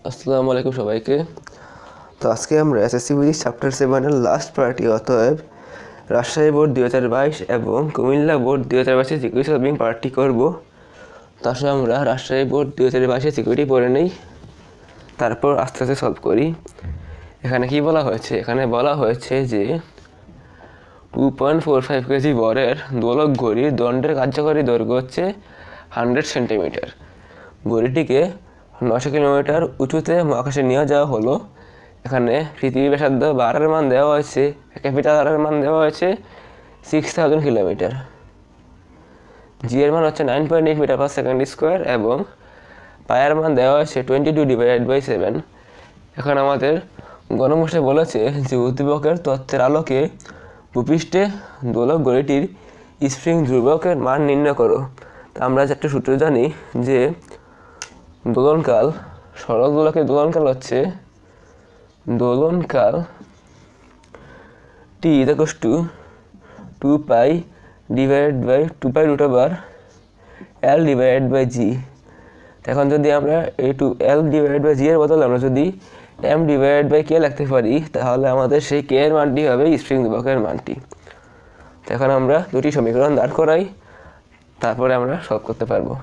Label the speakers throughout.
Speaker 1: আসসালামু আলাইকুম সবাইকে। তো আজকে আমরা এসএসসি ফিজিক্স চ্যাপ্টার 7 এর লাস্ট পার্টি অতএব রাজশাহী বোর্ড 2022 এবং কুমিল্লা বোর্ড 2022 সিকিউরিটি সলভিং পার্টটি করব। তার সাথে আমরা রাজশাহী বোর্ড 2022 সিকিউরিটি পড়ে নেই, তারপর আস্তে আস্তে সলভ করি। এখানে কি বলা হয়েছে? এখানে বলা হয়েছে যে 2.45 কেজি বরের দোলক ঘড়ির দণ্ডের কার্যকরী দৈর্ঘ্য হচ্ছে 100 সেন্টিমিটার। ঘড়িটিকে 900 কিলোমিটার উঁচুতে মহাকাশে নিয়ে যাওয়া হলো। এখানে পৃথিবী ব্যাসার্ধ বা আর এর মান দেওয়া হয়েছে, ক্যাপিটাল আর এর মান দেওয়া হয়েছে 6000 কিলোমিটার। জি এর মান হচ্ছে 9.8 মিটার পার সেকেন্ড স্কোয়ার এবং পায়ের মান দেওয়া হয়েছে 22/7। এখন আমাদের গণমশে বলেছে যে উদ্দীপকের তত্ত্বের আলোকে ভূপৃষ্ঠে দোলক ঘড়িটির স্প্রিং ধ্রুবকের মান নির্ণয় করো। তা আমরা একটা সূত্র জানি যে দোলনকাল, সরল দোলকের দোলনকাল হচ্ছে দোলনকাল t equals to 2 pi divided by 2 pi root over L divided by G। এখন যদি আমরা এই L divided by G এর বদলে আমরা যদি M divided by K লিখতে পারি, তাহলে আমাদের সেই K এর মানটি হবে স্প্রিং ধ্রুবকের মানটি। এখন আমরা দুটি সমীকরণ দাঁড় করাই, তারপরে আমরা সলভ করতে পারবো।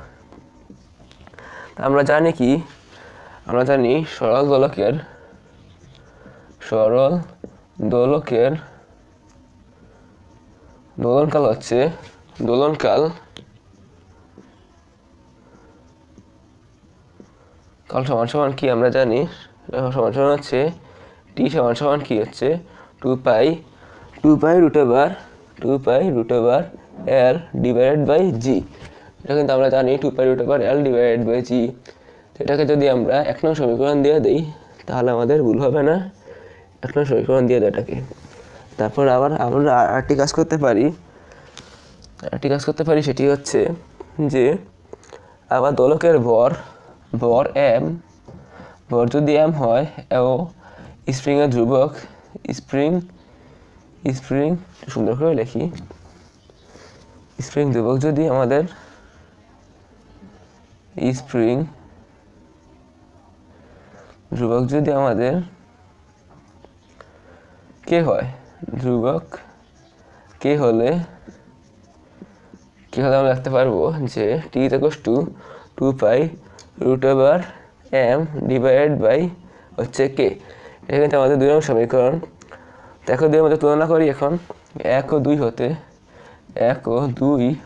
Speaker 1: আমরা জানি কি? আমরা জানি সরল দোলকের দোলনকাল হচ্ছে কাল সমান কি আমরা জানি সমান হচ্ছে t সমান কি হচ্ছে 2 pi root over L divided by G। এটা কিন্তু আমরা জানি 2 pi root over L divided by G। এটাকে যদি আমরা 1 নং সমীকরণ দিয়ে দিই তাহলে আমাদের ভুল হবে না। 1 নং সমীকরণ দিয়ে দেয় এটাকে। তারপর আবার আমরা আরেকটি কাজ করতে পারি, সেটি হচ্ছে যে আবার দোলকের ভর m, ভর যদি m হয় এবং স্প্রিংয়ের ধ্রুবক স্প্রিং সুন্দর করে লিখি, স্প্রিং ধ্রুবক যদি আমাদের কে হয়, ধ্রুবক কে হলে আমরা লিখতে পারবো যে t equals to 2 pi root over m divided by হচ্ছে k। এটা কিন্তু আমাদের 2 নং সমীকরণ। দেখো দুইয়ের মধ্যে তুলনা করি। এখন 1 ও 2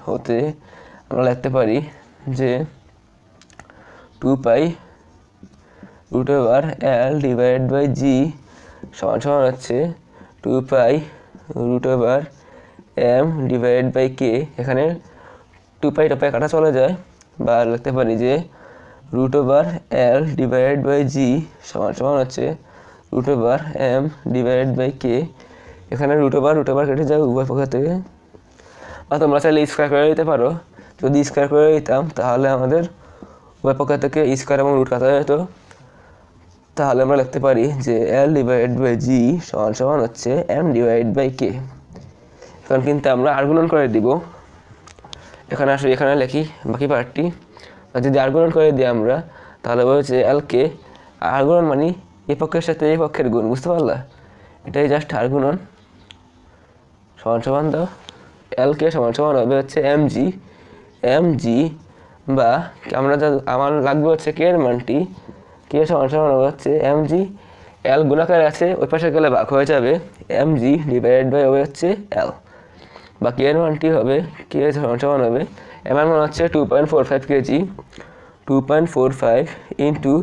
Speaker 1: হতে আমরা লিখতে পারি যে 2 pi root over L divided by G সমান হচ্ছে 2 pi root over m divided by k। এখানে 2 pi টপায় কাটা চলে যায়, বা লিখতে পারি যে root over L divided by G সমান হচ্ছে root over m divided by k। এখানে root over কেটে যায় উভয় পক্ষ থেকে, বা তোমরা চাইলে স্কোয়ার করে দিতে পারো। যদি স্কোয়ার করে দিতাম তাহলে আমাদের উভয় পক্ষ থেকে স্কোয়ার এবং রুট কাটা যেত। তাহলে আমরা লিখতে পারি যে L divided by G সমান হচ্ছে m divided by k। এখন কিন্তু আমরা আর গুণন করে দিব। এখানে লিখি বাকি পার্টটি। যদি আর গুণন করে দিই আমরা, তাহলে বলছে L কে আর গুণন মানে এই পক্ষের সাথে এই পক্ষের গুণ, বুঝতে পারলা? এটাই জাস্ট আর গুণন। সমান দাও L কে সমান হবে হচ্ছে mg, বা আমার লাগবে হচ্ছে k এর মানটি, k সমান হবে হচ্ছে mg, L গুণাকার আছে ওই পাশে গেলে ভাগ হয়ে যাবে, mg ডিভাইডেড বাই হবে হচ্ছে L, বা k এর মানটি হবে k সমান হবে m এর মান হচ্ছে 2.45 কেজি, 2.45 ইন্টু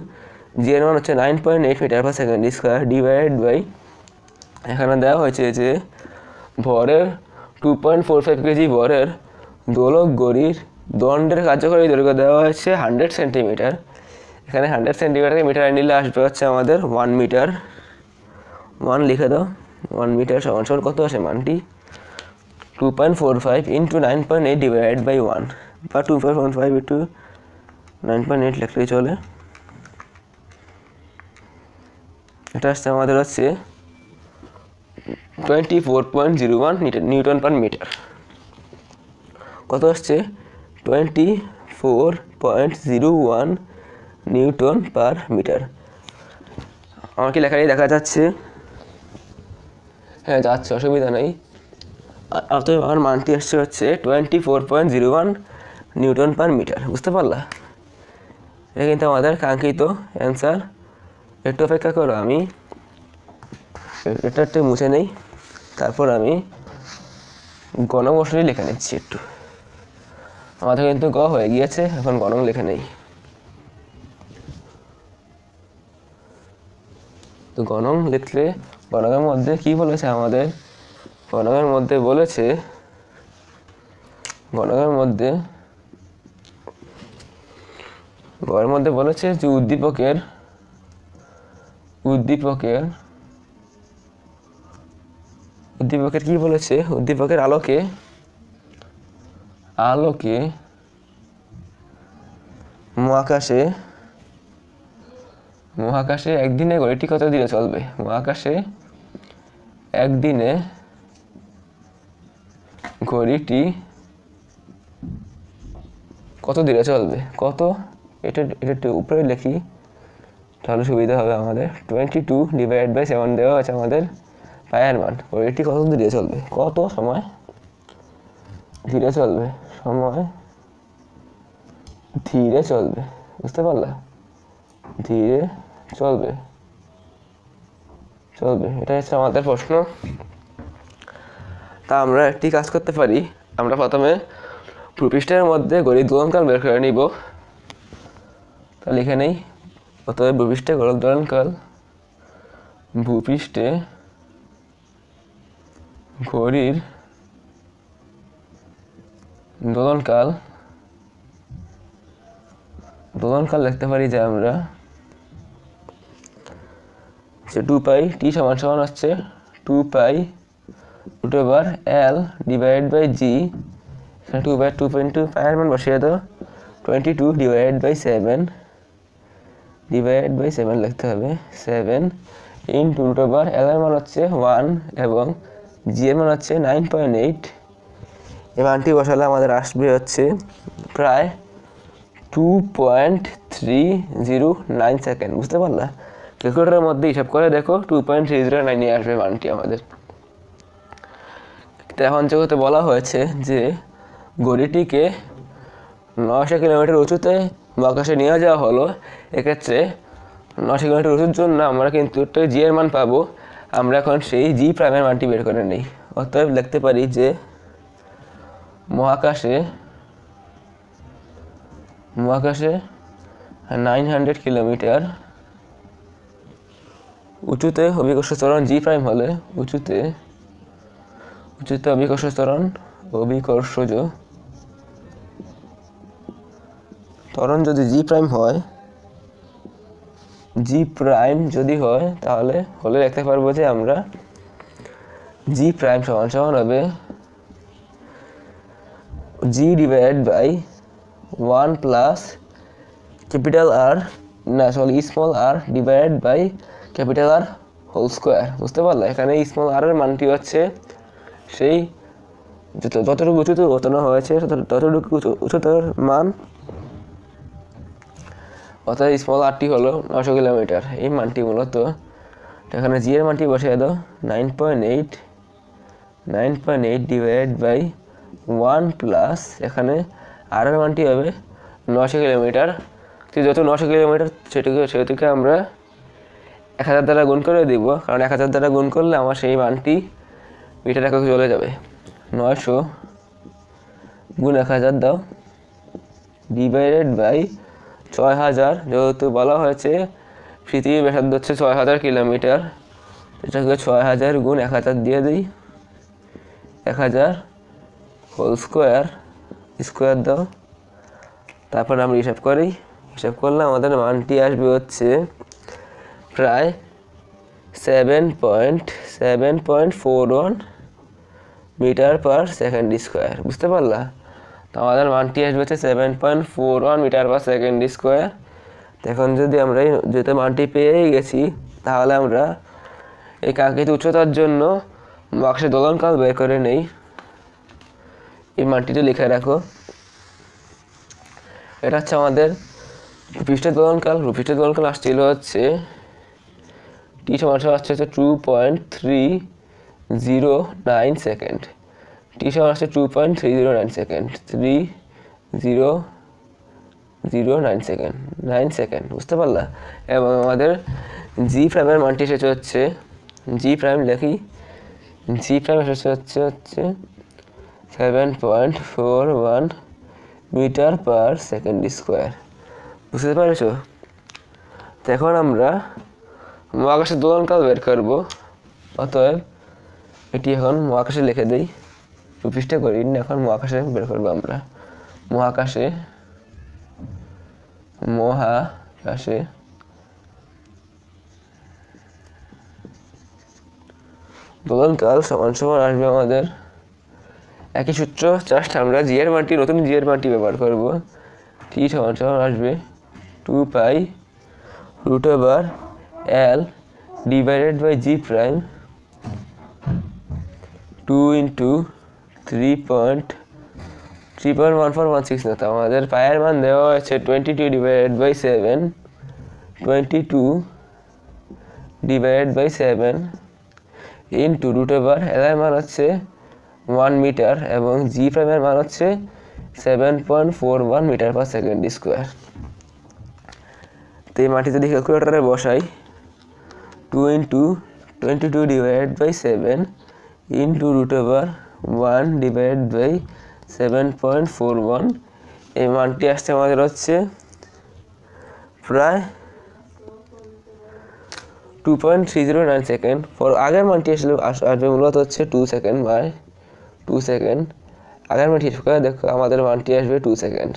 Speaker 1: g এর মান হচ্ছে 9.8 metre per second square divided by, এখানে দেওয়া হয়েছে যে ভরের 2.45 কেজি ভরের দোলক ঘড়ির দণ্ডের কার্যকরী দৈর্ঘ্য দেওয়া হয়েছে 100 সেন্টিমিটার। এখানে 100 সেন্টিমিটারকে মিটারে নিলে আসবে হচ্ছে আমাদের 1 মিটার। 1 লিখে দাও। 1 মিটার সমান কত আসে মানটি? 2.45 ইন্টু 9.8 ডিভাইডেড বাই 1, বা 2.45 ইন্টু 9.8 লিখলেই চলে। এটা আসছে আমাদের হচ্ছে 24.01 নিউটন পার মিটার। কত আসছে? 24.01 নিউটন পার মিটার। আমার কি লেখাটাই দেখা যাচ্ছে? হ্যাঁ যাচ্ছে, অসুবিধা নেই। অতএব আমার মানটি আসছে হচ্ছে 24.01 নিউটন পার মিটার। বুঝতে পারলা? এটা কিন্তু আমাদের কাঙ্ক্ষিত অ্যান্সার। একটু অপেক্ষা করো, আমি এটা একটু মুছে নেই, তারপর আমি গণবসতি লিখে নিচ্ছি একটু। আমাদের কিন্তু গ হয়ে গিয়েছে, এখন গণং লিখে নেই। তো গণং লিখলে গণকের মধ্যে কি বলেছে আমাদের? গণকের মধ্যে বলেছে, গণকের মধ্যে যে উদ্দীপকের কি বলেছে? উদ্দীপকের আলোকে মহাকাশে একদিনে ঘড়িটি কত দূরে চলবে? মহাকাশে একদিনে ঘড়িটি কত দূরে চলবে? কত, এটা একটু উপরে লিখি তাহলে সুবিধা হবে আমাদের। 22/7 দেওয়া আছে আমাদের পায়ের মান। ঘড়িটি কত দূরে চলবে? কত সময় ধীরে চলবে? সময় ধীরে চলবে। বুঝতে পারলা? ধীরে চলবে, এটা হচ্ছে আমাদের প্রশ্ন। তা আমরা একটি কাজ করতে পারি। আমরা প্রথমে ভূপৃষ্ঠের মধ্যে ঘড়ির দোলনকাল বের করে নিব। তা লিখে নেই। অতএব ভূপৃষ্ঠে ঘড়ির দোলনকাল, ভূপৃষ্ঠে ঘড়ির দোলনকাল লিখতে পারি যে আমরা যে 2π t সমান হচ্ছে 2π √L / G। এখানে 2/2 পায়ের মান বসিয়ে দাও। 22/7 লিখতে হবে। 7 ইন্টু √L এর মান হচ্ছে 1 এবং G এর মান হচ্ছে 9.8। এই মানটি বসালে আমাদের আসবে হচ্ছে প্রায় 2.309 সেকেন্ড। বুঝতে পারলা? ক্যালকুলেটরের মধ্যে হিসাব করে দেখো, 2.309 আসবে মানটি আমাদের। এখন যেহেতু বলা হয়েছে যে ঘড়িটিকে 900 কিলোমিটার উঁচুতে মহাকাশে নিয়ে যাওয়া হলো, এক্ষেত্রে 900 কিলোমিটার উঁচুর জন্য আমরা কিন্তু একটা জি এর মান পাবো। আমরা এখন সেই জি প্রাইমের মানটি বের করে নিই। অতএব লিখতে পারি যে মহাকাশে 900 কিলোমিটার উঁচুতে অভিকর্ষ ত্বরণ জি প্রাইম হলে, উঁচুতে অভিকর্ষজ ত্বরণ যদি জি প্রাইম হয়, তাহলে লিখতে পারবো যে আমরা জি প্রাইম সমান হবে G divided by 1 plus small R divided by capital R whole square. বুঝতে পারলে? এখানে স্মল আর এর মানটি হচ্ছে সেই যতটুকু উঁচুতে ওঠানো হয়েছে ততটুকু উচ্চতার মান। অর্থাৎ স্মল আরটি হলো 900 কিলোমিটার। এই মানটি মূলত এখানে জি এর মানটি বসিয়ে দাও। 9.8 ডিভাইডেড বাই 1 প্লাস এখানে আর এর মানটি হবে 900 কিলোমিটার। যত 900 কিলোমিটার সেটিকে আমরা 1000 দ্বারা গুণ করে দিব, কারণ 1000 দ্বারা গুণ করলে আমার সেই মানটি মিটার এককে চলে যাবে। 900 গুণ 1000 দাও ডিভাইডেড বাই 6000। যেহেতু বলা হয়েছে পৃথিবীর ব্যাসার্ধ হচ্ছে 6000 কিলোমিটার, এটাকে 6000 গুণ 1000 দিয়ে দিই। 1000 হোল স্কোয়ার দাও। তারপর আমরা হিসাব করলে আমাদের মানটি আসবে হচ্ছে প্রায় 7.41 মিটার পার সেকেন্ড স্কোয়ার। বুঝতে পারলা? তো আমাদের মানটি আসবে হচ্ছে 7.41 মিটার পার সেকেন্ড স্কোয়ার। এখন যদি আমরা যেহেতু মানটি পেয়ে গেছি, তাহলে আমরা এই কাঙ্ক্ষিত উচ্চতার জন্য মহাকাশে দোলনকাল বের করে নেই। এই মানটিতে লিখে রাখো। এটা হচ্ছে আমাদের ভূপৃষ্ঠের দোলনকাল। আসছিল হচ্ছে টি সমান হচ্ছে 2.309 সেকেন্ড। টি সমান হচ্ছে 2.309 সেকেন্ড, 3009 সেকেন্ড, 9 সেকেন্ড, বুঝতে পারলা? এবং আমাদের জি প্রাইমের মানটি এসেছে হচ্ছে, জি প্রাইম লিখি, জি প্রাইম এসেছে হচ্ছে 7.41 মিটার পার সেকেন্ড স্কোয়ার। বুঝতে পারছো? তো এখন আমরা মহাকাশের দোলনকাল বের করবো। অতএব এটি এখন মহাকাশে লিখে দিই, পৃষ্ঠে করি না, এখন মহাকাশে বের করবো আমরা। মহাকাশে দোলনকাল সমান সমান আসবে আমাদের একই সূত্র, জাস্ট আমরা জি এর মানটি, নতুন জি এর মানটি ব্যবহার করব। টি সমান সমান আসবে 2π√L divided by G prime 2 × 3.1416 না, তো আমাদের পায়ের মান দেওয়া হয়েছে 22 divided by 7, 22 divided by 7 into √L এর মান হচ্ছে 1 মিটার এবং জি প্রাইমের মান হচ্ছে 7.41 মিটার পার সেকেন্ড স্কোয়ার। তো এই মানটি যদি ক্যালকুলেটরে বসাই, 2 × 22 divided by 7 into √1 divided by 7.41, এই মানটি আসছে আমাদের হচ্ছে প্রায় 2.309 সেকেন্ড। আগের মানটি আসবে মূলত হচ্ছে 2 সেকেন্ড বাই 2 সেকেন্ড। আগের মানটি দেখো, আমাদের মানটি আসবে 2 সেকেন্ড।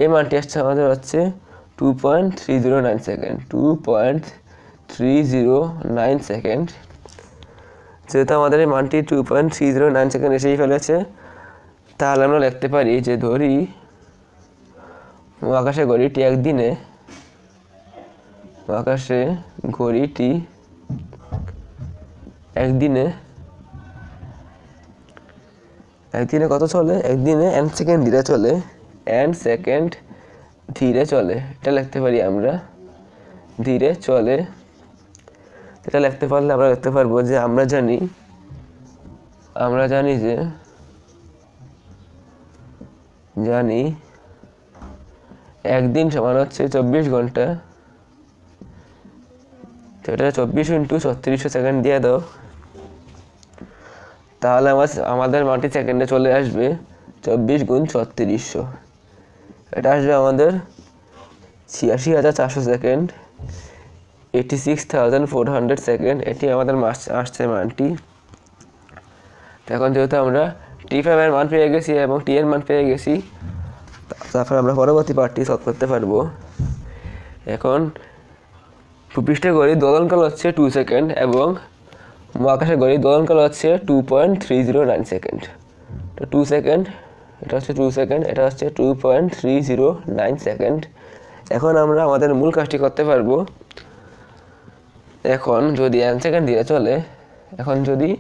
Speaker 1: এই মানটি আসছে আমাদের হচ্ছে 2.309 সেকেন্ড, 2.309 সেকেন্ড। যেহেতু আমাদের এই মানটি 2.309 সেকেন্ড এসেই ফেলেছে, তাহলে আমরা লিখতে পারি যে ধরি মহাকাশে ঘড়িটি একদিনে, মহাকাশে ঘড়িটি একদিনে কত চলে? একদিনে n সেকেন্ড ধীরে চলে, n সেকেন্ড ধীরে চলে, এটা লিখতে পারি আমরা, ধীরে চলে। এটা লিখতে পারলে আমরা লিখতে পারবো যে আমরা জানি যে একদিন সমান হচ্ছে 24 ঘন্টা। তো এটা 24 × 3600 সেকেন্ড দিয়ে দাও, তাহলে আমাদের মানটি সেকেন্ডে চলে আসবে 24 × 3600, এটা আসবে আমাদের 86,400 সেকেন্ড, 86,400 সেকেন্ড। এটি আমাদের আসছে মানটি। এখন যেহেতু আমরা টি প্রাইমের মান পেয়ে গেছি এবং টি এর মান পেয়ে গেছি, তারপর আমরা পরবর্তী পার্টটি সলভ করতে পারবো। এখন ভূপৃষ্ঠে ঘড়ির দোলনকাল হচ্ছে 2 সেকেন্ড এবং মহাকাশে ঘড়ির দোলনকাল হচ্ছে 2.309 সেকেন্ড। তো 2 সেকেন্ড, এটা হচ্ছে 2 সেকেন্ড, এটা হচ্ছে 2.309 সেকেন্ড। এখন আমরা আমাদের মূল কাজটি করতে পারবো। এখন যদি n সেকেন্ড ধীরে চলে, এখন যদি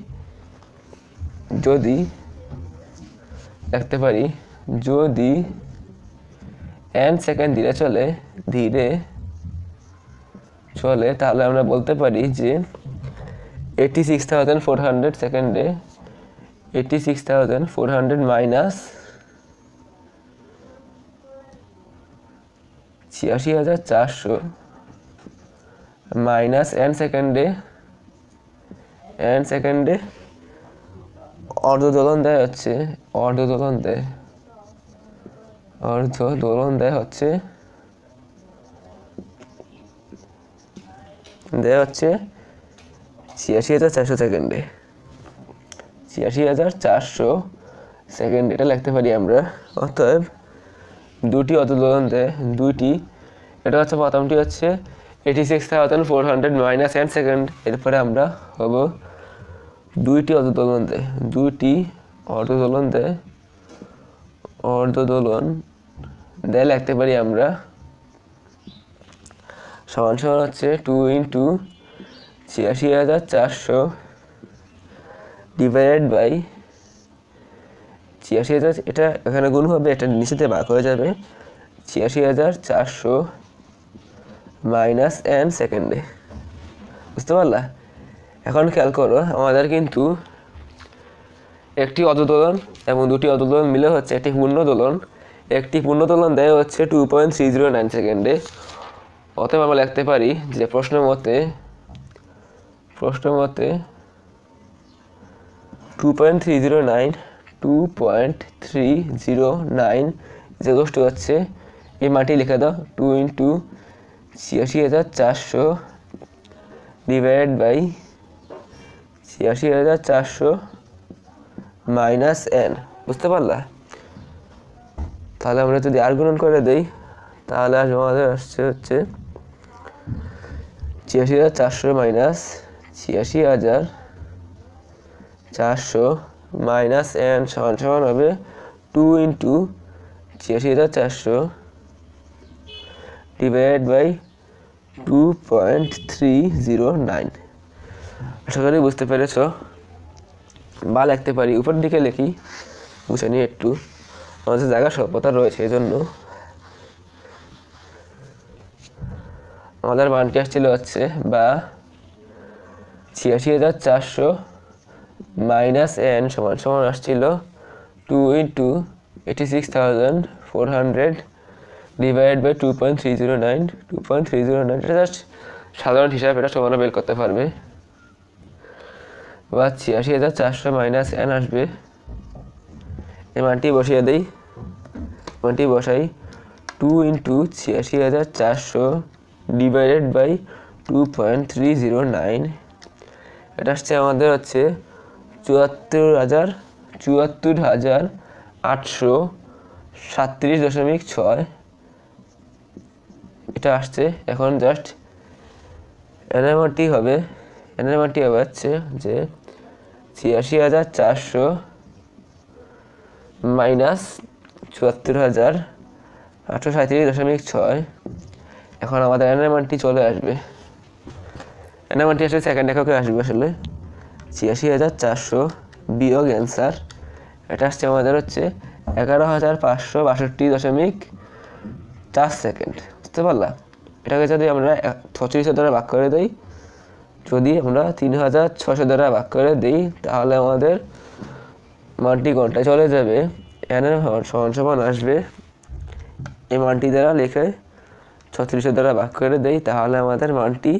Speaker 1: লিখতে পারি, যদি n সেকেন্ড ধীরে চলে, তাহলে আমরা বলতে পারি যে 86,400 সেকেন্ডে 86,400 মাইনাস 86,400 মাইনাস n সেকেন্ডে অর্ধ দোলন দেয় হচ্ছে 86,400 সেকেন্ডে, 86,400 সেকেন্ড, এটা লিখতে পারি আমরা। অতএব দুটি অর্ধ দোলন দেয়, দুইটি, এটা হচ্ছে প্রথমটি হচ্ছে 86,400 মাইনাস n সেকেন্ড, এরপরে আমরা হবো দুইটি অর্ধ দোলন দেয়, অর্ধ দোলন দেয় লিখতে পারি আমরা সমান হচ্ছে 2 × 86,400 ডিভাইডেড বাই 86,000, এটা এখানে গুণ হবে, এটা নিচেতে ভাগ হয়ে যাবে, 86,400 মাইনাস n সেকেন্ডে। বুঝতে পারলা? এখন খেয়াল করো, আমাদের কিন্তু একটি অর্ধদোলন এবং দুটি অর্ধদোলন মিলে হচ্ছে একটি পূর্ণ দোলন। একটি পূর্ণ দোলন দেয় হচ্ছে 2.309 সেকেন্ডে। অতএব আমরা লিখতে পারি যে প্রশ্ন মতে 2.309 হচ্ছে এই মাটি লিখে দাও 2 × 86,400 ডিভাইডেড বাই 86,400 মাইনাস n। বুঝতে পারলা? তাহলে আমরা যদি আর গুণন করে দেই তাহলে আমাদের আসছে হচ্ছে 86,400 মাইনাস 86,400 মাইনাস n সমান হবে 2 × 86,400 ডিভাইডেড বাই 2.309। আশা করি বুঝতে পেরেছ। বা লিখতে পারি, উপর দিকে লিখি, বুঝে নিই একটু, আমাদের জায়গা স্বল্পতা রয়েছে, এই জন্য আমাদের মানটি আসছিল হচ্ছে বা 86,400 মাইনাস n সমান আসছিল 2 × 86,400 ডিভাইড বাই 2.309। এটা জাস্ট সাধারণ হিসাব, এটা সমান বের করতে পারবে। বা 86,400 মাইনাস n আসবে, এই মানটি বসিয়ে দেই, মানটি বসাই 2 × 86,400 ডিভাইডেড বাই 2.309। এটা আসছে আমাদের হচ্ছে 74,837.6। এটা আসছে। এখন জাস্ট এনের মানটি হবে হচ্ছে যে 86,400 মাইনাস 74,837.6। এখন আমাদের এনের মানটি চলে আসবে, এনের মানটি আসলে সেকেন্ড এককে আসবে আসলে 86,400 বিয়োগ অ্যান্সার। এটা আসছে আমাদের হচ্ছে 11,562.4 সেকেন্ড। বুঝতে পারলা? এটাকে যদি আমরা 36 দ্বারা ভাগ করে দিই, যদি আমরা 3,600 দ্বারা ভাগ করে দিই, তাহলে আমাদের মানটি ঘন্টায় চলে যাবে। এনের সমান আসবে, এই মানটি দ্বারা লিখে 36 দ্বারা ভাগ করে দেই, তাহলে আমাদের মানটি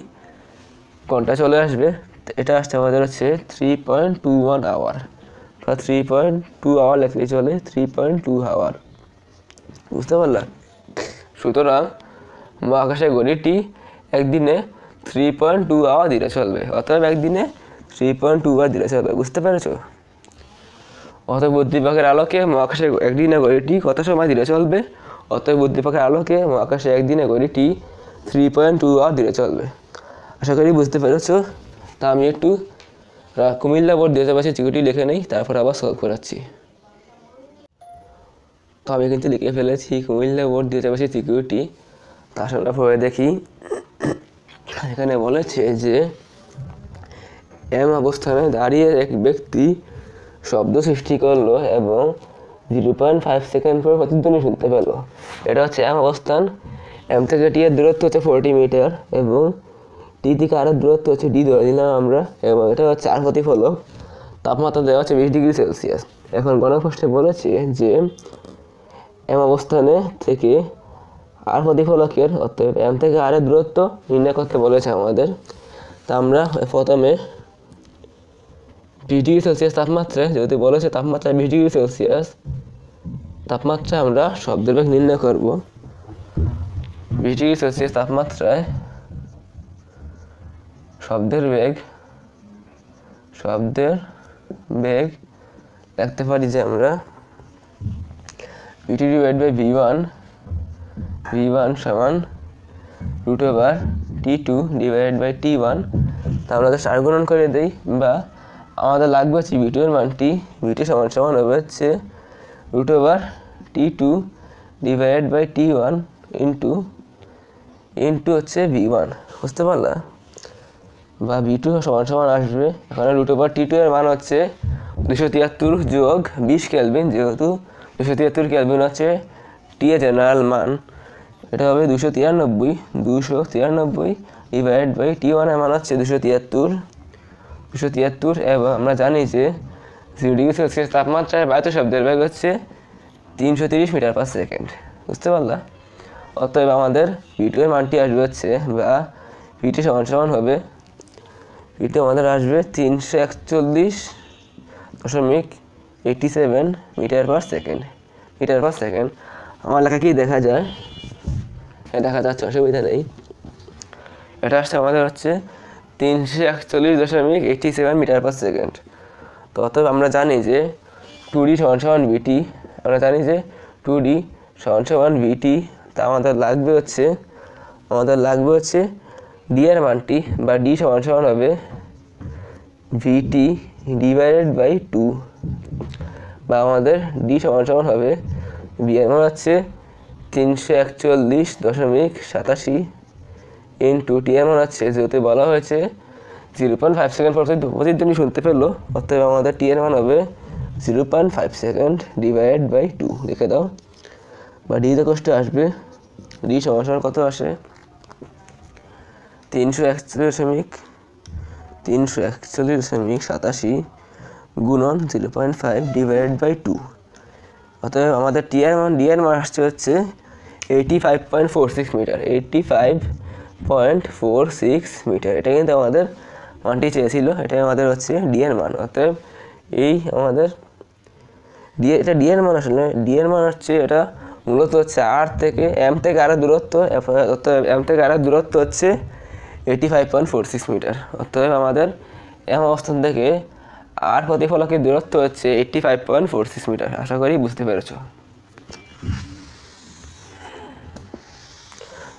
Speaker 1: ঘন্টায় চলে আসবে। এটা আসছে আমাদের হচ্ছে 3.21 আওয়ার, 3.2 আওয়ার লিখলেই চলে, 3.2 আওয়ার। বুঝতে পারলা? সুতরাং মহাকাশের গড়িটি একদিনে 3.2 আওয়ার দিলে চলবে, অতএব একদিনে 3.2 আওয়ার দিলে চলবে। বুঝতে পেরেছো? অতএব উদ্দীপকের আলোকে মহাকাশের একদিনে গড়িটি কত সময় দিলে চলবে? অতএব উদ্দীপকের আলোকে মহাকাশের একদিনে গড়িটি 3.2 আওয়ার দিলে চলবে। আশা করি বুঝতে পেরেছো। তা আমি একটু কুমিল্লা বোর্ড 2022 চিকুটি লিখে নেই, তারপর আবার সলভ করাচ্ছি। তো আমি কিন্তু লিখে ফেলেছি কুমিল্লা বোর্ড 2022 চিকুটি। তা আমরা পড়ে দেখি। এখানে বলেছে যে এম অবস্থানে দাঁড়িয়ে এক ব্যক্তি শব্দ সৃষ্টি করলো এবং 0.5 সেকেন্ড পর প্রতিধ্বনি শুনতে পেল। এটা হচ্ছে এম অবস্থান। এম থেকে টি এর দূরত্ব হচ্ছে 40 মিটার এবং টি থেকে আর দূরত্ব হচ্ছে ডি ধরে দিলাম আমরা, এবং এটা হচ্ছে আর প্রতিফলক। তাপমাত্রা দেওয়া হচ্ছে 20 ডিগ্রি সেলসিয়াস। এখন গণপ্রশ্নে বলেছে যে এম অবস্থানে থেকে আর প্রতিফলকের অতএব এম থেকে আর এর দূরত্ব নির্ণয় করতে বলেছে আমাদের। তা আমরা প্রথমে 20 ডিগ্রি সেলসিয়াস তাপমাত্রায়, যেহেতু বলেছে তাপমাত্রা 20 ডিগ্রি সেলসিয়াস তাপমাত্রা, আমরা শব্দের বেগ নির্ণয় করব। 20 ডিগ্রি সেলসিয়াস তাপমাত্রায় শব্দের বেগ লিখতে পারি যে আমরা VT ডিভাইড বাই V1 সমান √T2 ডিভাইডেড বাই T1। তা আমরা জাস্ট গুণন করে দেই, বা আমাদের লাগবে হচ্ছে V2 এর মানটি। VT সমান হবে হচ্ছে √T2 divided by T1 into হচ্ছে V1। বুঝতে পারলা? বা V2 সমান আসবে, এখানে √T2 এর মান হচ্ছে 273 যোগ 20 কেলভিন, যেহেতু 273 কেলভিন হচ্ছে টি এর জেনারেল মান। এটা হবে 293 ডিভাইডেড বাই T1 এর মান হচ্ছে 273 এবং আমরা জানি যে 0 ডিগ্রি সেলসিয়াস তাপমাত্রায় বায়ুত শব্দের বেগ হচ্ছে 330 মিটার পার সেকেন্ড। বুঝতে পারলা? অতএব আমাদের V2 এর মানটি আসবে হচ্ছে বা V2 সমান হবে V2 আমাদের আসবে 341.87 মিটার পার সেকেন্ড। আমার লেখা কি দেখা যায়? দেখা যাচ্ছে, অসুবিধা নেই। এটা আসছে আমাদের হচ্ছে 341.87 মিটার পার সেকেন্ড। তো অতএব আমরা জানি যে 2D সমান VT, আমরা জানি যে 2D সমান VT। তা আমাদের লাগবে হচ্ছে D এর মানটি বা D সমান হবে VT ডিভাইডেড বাই 2 বা আমাদের D সমান হবে V এর মান হচ্ছে 341.87 ইন্টু T এর মান হচ্ছে, যেহেতু বলা হয়েছে 0.5 সেকেন্ড প্রতিধ্বনি শুনতে পেলো, অতএব আমাদের T এর মান হবে 0.5 সেকেন্ড ডিভাইডেড বাই 2 লিখে দাও। বা D কষ্ট আসবে, D সমান কত আসে 341.87 গুণন 0.5 ডিভাইডেড বাই 2। অতএব আমাদের D এর মান আসছে হচ্ছে 85.46 মিটার। 85.46 মিটার, এটা কিন্তু আমাদের মানটি চেয়েছিল, এটাই আমাদের হচ্ছে D এর মান। অতএব এই আমাদের এটা D এর মান আসলে D এর মান হচ্ছে, এটা মূলত হচ্ছে R থেকে M থেকে আর দূরত্ব, অতএব M থেকে আর দূরত্ব হচ্ছে 85.46 মিটার। অতএব আমাদের M অবস্থান থেকে আর প্রতিফলকের দূরত্ব হচ্ছে 85.46 মিটার। আশা করি বুঝতে পেরেছো।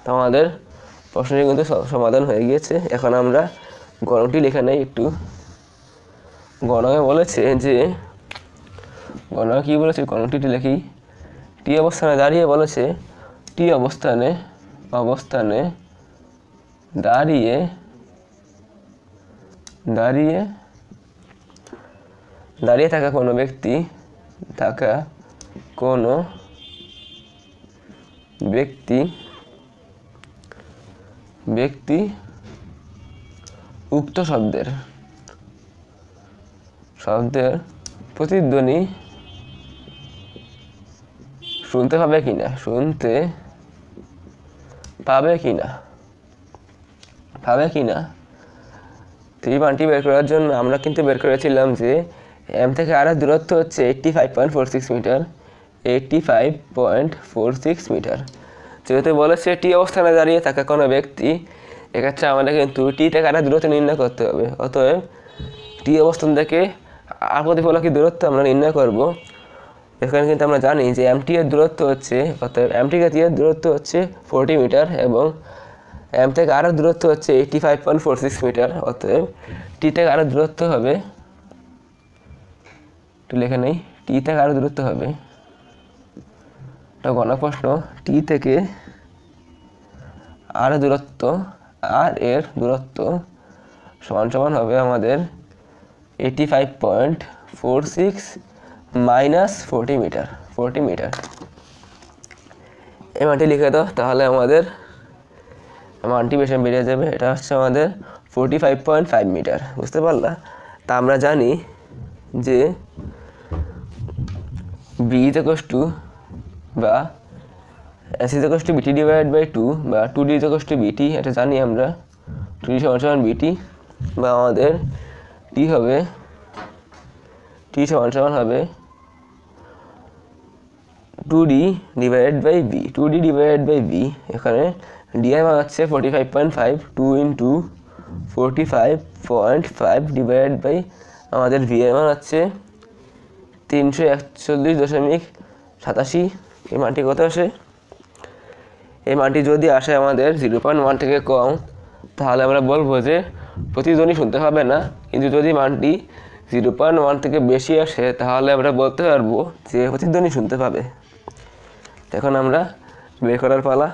Speaker 1: তো আমাদের প্রশ্নটি কিন্তু সমাধান হয়ে গিয়েছে। এখন আমরা গণকটি লিখে নেই একটু। গণকে বলেছে যে কি বলেছে, গণকটি লিখি। T অবস্থানে দাঁড়িয়ে বলেছে, T অবস্থানে দাঁড়িয়ে থাকা কোনো ব্যক্তি উক্ত শব্দের প্রতিধ্বনি শুনতে পাবে কিনা এই মানটি বের করার জন্য আমরা কিন্তু বের করেছিলাম যে M থেকে আর দূরত্ব হচ্ছে 85.46 মিটার। 85.46 মিটার। যেহেতু বলেছে T অবস্থানে দাঁড়িয়ে থাকা কোনো ব্যক্তি, এক্ষেত্রে আমাদের কিন্তু T থেকে আর দূরত্ব নির্ণয় করতে হবে। অতএব T অবস্থান থেকে আর প্রতিফলকের দূরত্ব আমরা নির্ণয় করব। এখানে কিন্তু আমরা জানি যে MT এর দূরত্ব হচ্ছে, অতএব MT থেকে T এর দূরত্ব হচ্ছে 40 মিটার এবং M থেকে আর দূরত্ব হচ্ছে 85.46 মিটার। অতএব T থেকে আর দূরত্ব হবে, একটু লিখে নেই, T থেকে আর দূরত্ব হবে, এটা গণক প্রশ্ন, T থেকে আর এর দূরত্ব সমান হবে আমাদের 85.46 মাইনাস 40 মিটার। এই মানটি লিখে দাও, তাহলে আমাদের মানটি বেশি বেরিয়ে যাবে। এটা হচ্ছে আমাদের 45.5 মিটার। বুঝতে পারলা? তা আমরা জানি যে B বা S = BT ডিভাইডেড বাই 2 বা 2D = BT, এটা জানি আমরা। 2D সমান BT বা আমাদের T সমান হবে 2D ডিভাইডেড বাই B। এখানে D এর মান হচ্ছে 45.5, 2 × 45.5 ডিভাইডেড বাই আমাদের V এর মান হচ্ছে 341.87। এই মানটি কত আসে? এই মানটি যদি আসে আমাদের 0.1 থেকে কম, তাহলে আমরা বলবো যে প্রতিধ্বনি শুনতে হবে না। কিন্তু যদি মানটি 0.1 থেকে বেশি আসে, তাহলে আমরা বলতে পারবো যে প্রতিধ্বনি শুনতে পাবে। এখন আমরা বের করার পালা।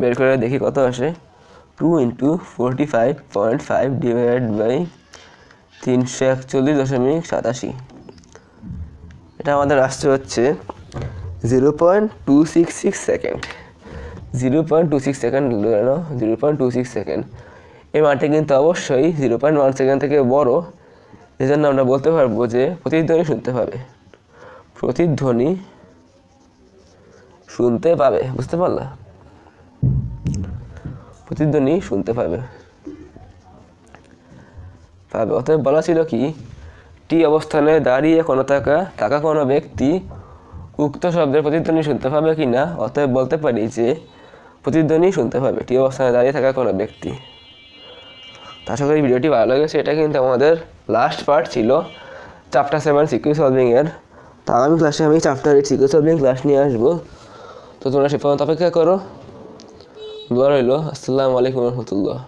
Speaker 1: বের করে দেখি কত আসে। 2 × 45.5 ডিভাইডেড বাই 341.87। এটা আমাদের আসছে হচ্ছে 0.266 সেকেন্ড। 0.26 সেকেন্ড ধরে নাও, 0.26 সেকেন্ড। এই মানটি কিন্তু অবশ্যই 0.1 সেকেন্ড থেকে বড়, এজন্য আমরা বলতে পারবো যে প্রতিধ্বনি শুনতে পাবে, প্রতিধ্বনি শুনতে পাবে। বুঝতে পারলা? প্রতিধ্বনি শুনতে পাবে। অতএব বলা ছিল কি, টি অবস্থানে দাঁড়িয়ে থাকা কোনো ব্যক্তি উক্ত শব্দের প্রতিধ্বনি শুনতে পাবে কি না, অতএব বলতে পারি যে প্রতিধ্বনি শুনতে পাবে টি অবস্থানে দাঁড়িয়ে থাকা কোনো ব্যক্তি। আশা করি ভিডিওটি ভালো লেগেছে। এটা কিন্তু আমাদের লাস্ট পার্ট ছিল চ্যাপ্টার 7 সিকিউ সলভিংয়ের। তো আগামী ক্লাসে আমি চ্যাপ্টার 8 সিকিউ সলভিং ক্লাস নিয়ে আসবো। তো তোমরা সে পর্যন্ত অপেক্ষা করো। দোয়া রইল। আসসালামু আলাইকুম রহমতুল্লাহ।